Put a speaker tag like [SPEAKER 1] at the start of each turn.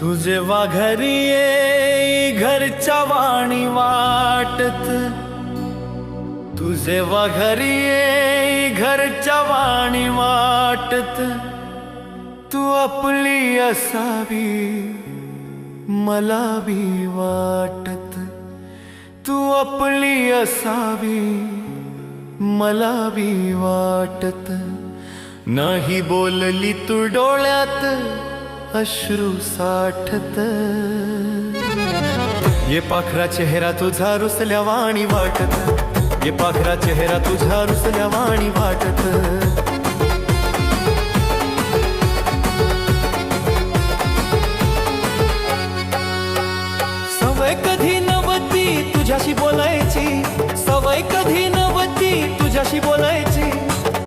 [SPEAKER 1] तू जेव्हा घरी ये घरच्या वाणी वाटत, तू जेव्हा घरी ये घरच्या वाणी वाटत, तू आपली असावी मला भी वाटत, तू आपली असावी मला भी वाटत. नाही बोलली तू डोळ्यात अश्रू साठत, ये पाखरा चेहरा तुझा रुसल्या वाणी वाटत, ये पाखरा चेहरा तुझा रुसल्या वाणी वाटत.